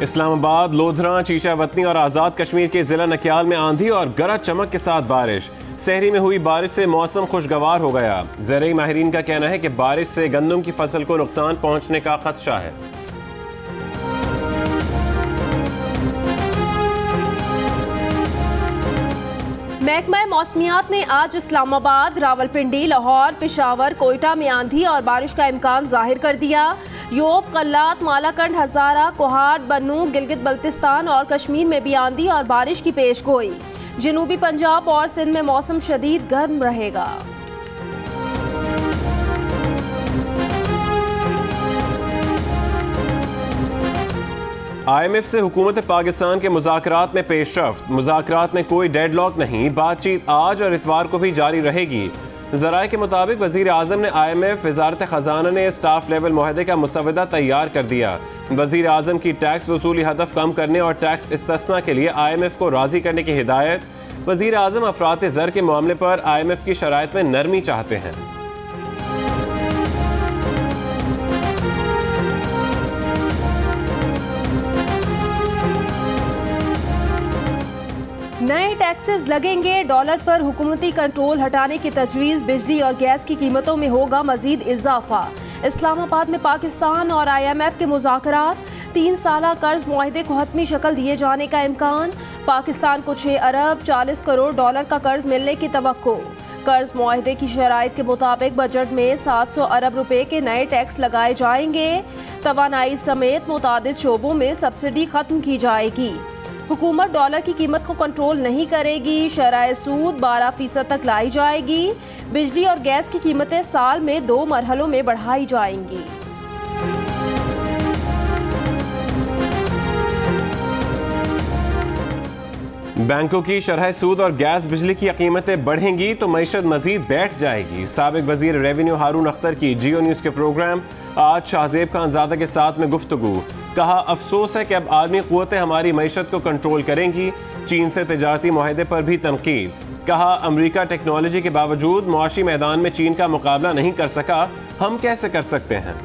इस्लामाबाद, लोधरा, चीचा वतनी और आज़ाद कश्मीर के जिला नकियाल में आंधी और गरज चमक के साथ बारिश। सहरी में हुई बारिश से मौसम खुशगवार हो गया। ज़राई माहिरीन का कहना है कि बारिश से गंदम की फसल को नुकसान पहुंचने का खदशा है। महकमा मौसमियात ने आज इस्लामाबाद, रावलपिंडी, लाहौर, पेशावर, कोयटा में आंधी और बारिश का इम्कान जाहिर कर दिया। योब, कल्लात, मालाकंड, हजारा, कोहाट, बन्नू, गिलगित बल्तिस्तान और कश्मीर में भी आंधी और बारिश की पेश गोई। जनूबी पंजाब और सिंध में मौसम शदीद गर्म रहेगा। IMF से हुकूमत पाकिस्तान के मुज़ाकरात में पेशरफ्त। मुज़ाकरात में कोई डेडलॉक नहीं, बातचीत आज और इतवार को भी जारी रहेगी। ज़राए के मुताबिक वज़ीर आज़म ने IMF, वज़ारत ख़जाना ने स्टाफ लेवल मुआहदे का मुसवदा तैयार कर दिया। वज़ीर आज़म की टैक्स वसूली हदफ कम करने और टैक्स इस्तिस्ना के लिए IMF को राज़ी करने की हिदायत। वज़ीर आज़म अफरात ज़र के मामले पर IMF की शराइत में नरमी चाहते हैं। नए टैक्सेस लगेंगे, डॉलर पर हुकूमती कंट्रोल हटाने की तजवीज़। बिजली और गैस की कीमतों में होगा मजीद इजाफा। इस्लामाबाद में पाकिस्तान और IMF के मुज़ाकरात। 3 साला कर्ज मुआहदे को हतमी शक्ल दिए जाने का इम्कान। पाकिस्तान को 6 अरब 40 करोड़ डॉलर का कर्ज मिलने की तवक्को। कर्ज मुआहदे की शराइत के मुताबिक बजट में 700 अरब रुपए के नए टैक्स लगाए जाएंगे। तवानाई समेत मुतादिद शोबों में सब्सिडी खत्म की जाएगी। हुकूमत डॉलर की कीमत को कंट्रोल नहीं करेगी। शरह सूद 12% तक लाई जाएगी। बिजली और गैस की कीमतें साल में 2 मरहलों में बढ़ाई जाएंगी। बैंकों की शरह सूद और गैस बिजली की कीमतें बढ़ेंगी तो मईशत मजीद बैठ जाएगी। साबिक वजीर रेवेन्यू हारून अख्तर की जियो न्यूज़ के प्रोग्राम आज शाहजेब खानजादा के साथ में गुफ्तगू। कहा, अफसोस है कि अब आदमी क़ुव्वतें हमारी मईशत को कंट्रोल करेंगी। चीन से तिजारती मुआहदे पर भी तनकीद। कहा, अमरीका टेक्नोलॉजी के बावजूद मुआशी मैदान में चीन का मुकाबला नहीं कर सका, हम कैसे कर सकते हैं।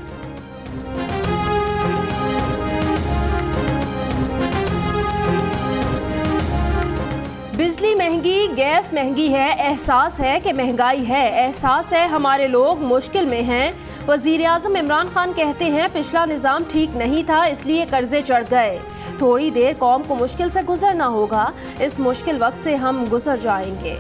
बिजली महंगी, गैस महंगी है, एहसास है कि महंगाई है, एहसास है हमारे लोग मुश्किल में हैं। वज़ीर आज़म इमरान खान कहते हैं पिछला निज़ाम ठीक नहीं था, इसलिए कर्जे चढ़ गए। थोड़ी देर कौम को मुश्किल से गुजरना होगा, इस मुश्किल वक्त से हम गुजर जाएंगे।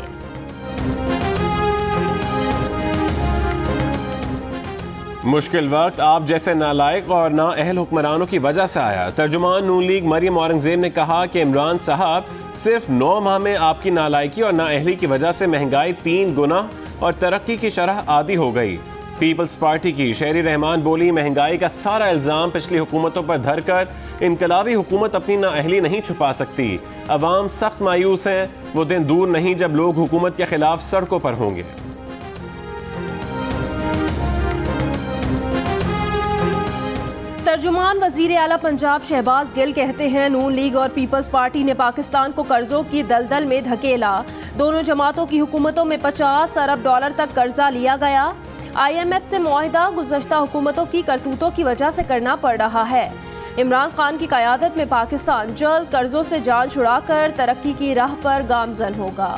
मुश्किल वक्त आप जैसे नालायक और नाअहल हुक्मरानों की वजह से आया। तर्जुमान नून लीग मरियम औरंगजेब ने कहा कि इमरान साहब सिर्फ 9 माह में आपकी नालायकी और नाअहली की वजह से महंगाई 3 गुना और तरक्की की शरह आधी हो गई। पीपल्स पार्टी की शहरी रहमान बोली, महंगाई का सारा इल्ज़ाम पिछली हुकूमतों पर धरकर इनकलाबी हुकूमत अपनी नाअहली नहीं छुपा सकती। अवाम सख्त मायूस हैं, वो दिन दूर नहीं जब लोग हुकूमत के खिलाफ सड़कों पर होंगे। तर्जुमान वजीर आला पंजाब शहबाज गिल कहते हैं नून लीग और पीपल्स पार्टी ने पाकिस्तान को कर्जों की दलदल में धकेला। दोनों जमातों की हुकूमतों में 50 अरब डॉलर तक कर्जा लिया गया। IMF से मुआहिदा गुज़श्ता हुकूमतों की करतूतों की वजह से करना पड़ रहा है। इमरान खान की क़यादत में पाकिस्तान जल्द कर्जों से जान छुड़ाकर तरक्की की राह पर गामज़न होगा।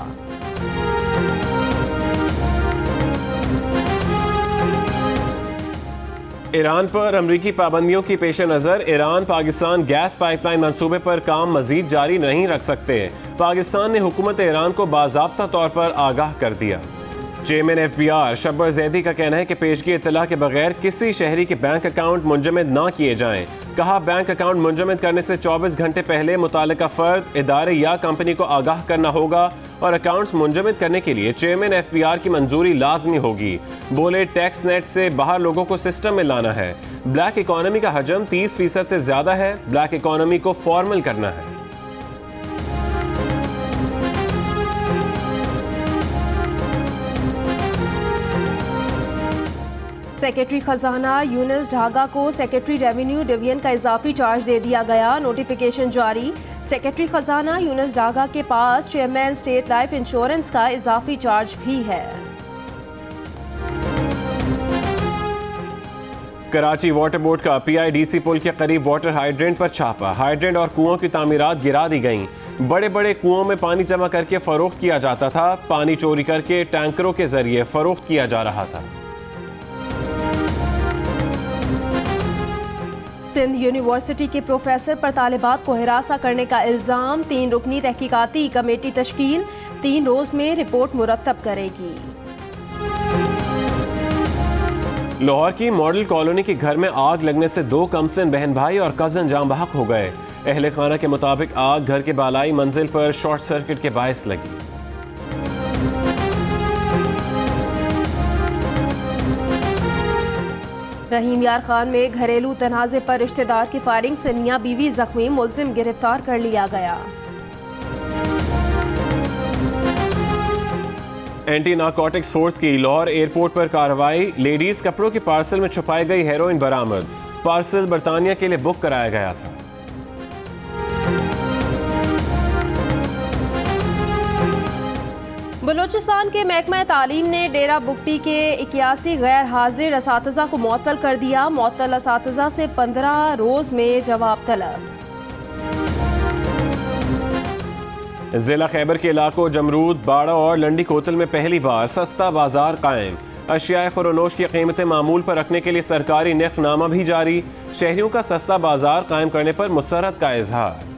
ईरान पर अमरीकी पाबंदियों की पेश नज़र ईरान पाकिस्तान गैस पाइपलाइन मंसूबे पर काम मजीद जारी नहीं रख सकते। पाकिस्तान ने हुकूमत ईरान को बाज़ाब्ता तौर पर आगाह कर दिया। चेयरमैन FBI शब्बर जैदी का कहना है कि पेशगी इत्तला के बगैर किसी शहरी के बैंक अकाउंट मुंजमद ना किए जाएं। कहा, बैंक अकाउंट मुंजमद करने से 24 घंटे पहले मुतालिका फर्द, इदारे या कंपनी को आगाह करना होगा और अकाउंट्स मुंजमद करने के लिए चेयरमैन FBI की मंजूरी लाजमी होगी। बोले, टैक्स नेट से बाहर लोगों को सिस्टम में लाना है। ब्लैक इकोनॉमी का हजम 30% से ज्यादा है। ब्लैक इकोनॉमी को फॉर्मल करना है। सेक्रेटरी खजाना यूनुस ढागा को सेक्रेटरी रेवेन्यू डिवीजन का इजाफी चार्ज दे दिया गया। नोटिफिकेशन जारी। सेक्रेटरी खजाना यूनुस ढागा के पास चेयरमैन स्टेट लाइफ इंश्योरेंस का इजाफी चार्ज भी है। कराची वाटर बोर्ड का PIDC पुल के करीब वाटर हाइड्रेंट पर छापा। हाइड्रेंट और कुओं की तामीरात गिरा दी गईं। बड़े बड़े कुओं में पानी जमा करके फरोख्त किया जाता था। पानी चोरी करके टैंकरों के जरिए फरोख्त किया जा रहा था। सिंध यूनिवर्सिटी के प्रोफेसर पर तालिबात को हिरासा करने का इल्जाम। 3 रुकनी तहकीकाती कमेटी तश्कील 3 रोज में रिपोर्ट मुरतब करेगी। लाहौर की मॉडल कॉलोनी के घर में आग लगने से 2 कमसिन बहन भाई और कजन जाम बहक हो गए। अहले खाना के मुताबिक आग घर के बालाई मंजिल पर शॉर्ट सर्किट के बायस लगी। रहीम यार खान में घरेलू तनाज़े पर रिश्तेदार की फायरिंग से मियां बीवी जख्मी। मुलजिम गिरफ्तार कर लिया गया। एंटी नारकोटिक्स फोर्स की लाहौर एयरपोर्ट पर कार्रवाई। लेडीज कपड़ों के पार्सल में छुपाई गई हेरोइन बरामद। पार्सल बर्तानिया के लिए बुक कराया गया था। बलूचिस्तान के महकमा तालीम ने डेरा बुगटी के 81 गैर हाजिर असातिज़ा को मुअत्तल कर दिया। मुअत्तल असातिज़ा से 15 रोज में जवाब तलब। जिला खैबर के इलाकों जमरूद, बाड़ा और लंडी कोतल में पहली बार सस्ता बाजार कायम। अशिया खुरोनोश की कीमतें मामूल पर रखने के लिए सरकारी नेकनामा भी जारी। शहरियों का सस्ता बाजार कायम करने पर मुसरत का इजहार।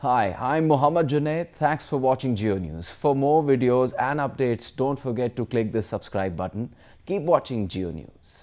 Hi, I'm Mohammad Junaid. Thanks for watching Geo News. For more videos and updates, don't forget to click the subscribe button. Keep watching Geo News.